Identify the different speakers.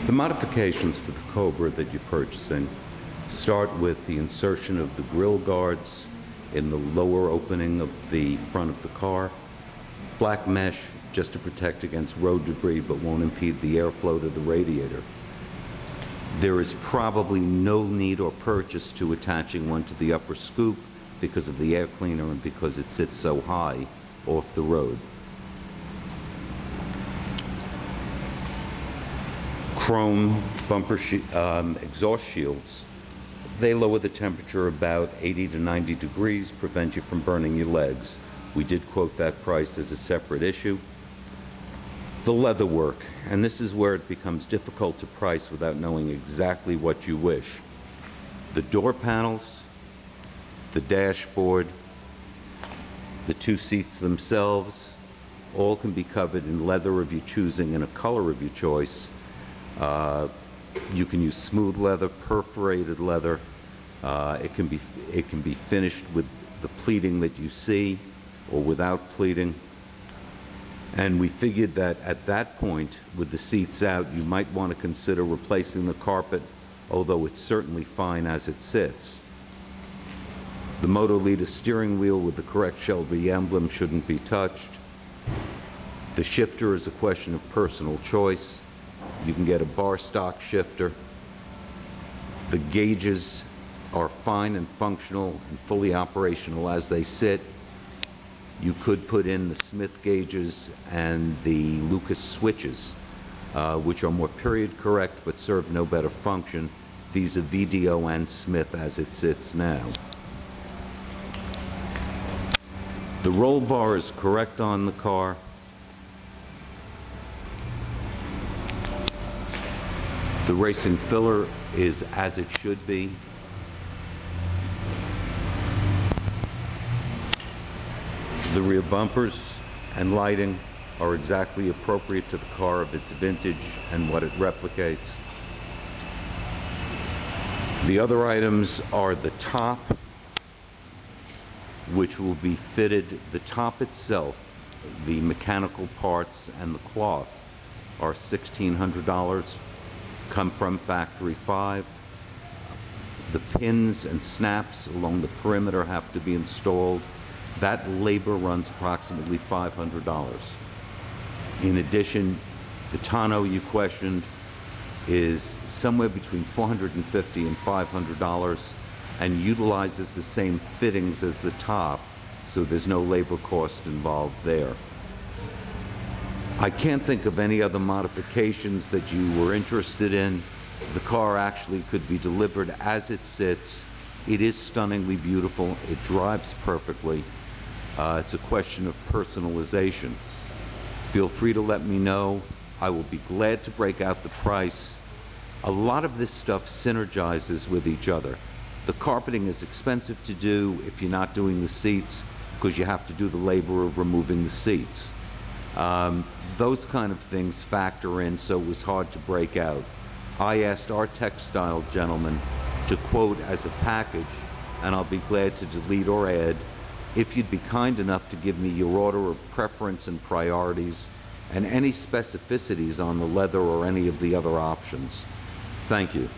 Speaker 1: The modifications for the Cobra that you're purchasing start with the insertion of the grille guards in the lower opening of the front of the car. Black mesh just to protect against road debris but won't impede the airflow to the radiator. There is probably no need or purchase to attaching one to the upper scoop because of the air cleaner and because it sits so high off the road. Chrome bumper exhaust shields, they lower the temperature about 80 to 90 degrees, prevent you from burning your legs. We did quote that price as a separate issue. The leather work, and this is where it becomes difficult to price without knowing exactly what you wish. The door panels, the dashboard, the two seats themselves, all can be covered in leather of your choosing and a color of your choice. You can use smooth leather, perforated leather. It can be finished with the pleating that you see or without pleating. And we figured that at that point, with the seats out, you might want to consider replacing the carpet, although it's certainly fine as it sits. The Moto-Leader steering wheel with the correct Shelby emblem shouldn't be touched. The shifter is a question of personal choice. You can get a bar stock shifter. The gauges are fine and functional and fully operational as they sit. You could put in the Smith gauges and the Lucas switches, which are more period correct but serve no better function. These are VDO and Smith as it sits now. The roll bar is correct on the car. The racing filler is as it should be. The rear bumpers and lighting are exactly appropriate to the car of its vintage and what it replicates. The other items are the top, which will be fitted. The top itself, the mechanical parts and the cloth are $1,600. Come from factory 5. The pins and snaps along the perimeter have to be installed. That labor runs approximately $500. In addition, the tonneau you questioned is somewhere between $450 and $500 and utilizes the same fittings as the top, so there's no labor cost involved there. I can't think of any other modifications that you were interested in. The car actually could be delivered as it sits. It is stunningly beautiful. It drives perfectly. It's a question of personalization. Feel free to let me know. I will be glad to break out the price. A lot of this stuff synergizes with each other. The carpeting is expensive to do if you're not doing the seats because you have to do the labor of removing the seats. Those kind of things factor in, so it was hard to break out. I asked our textile gentleman to quote as a package, and I'll be glad to delete or add if you'd be kind enough to give me your order of preference and priorities and any specificities on the leather or any of the other options. Thank you.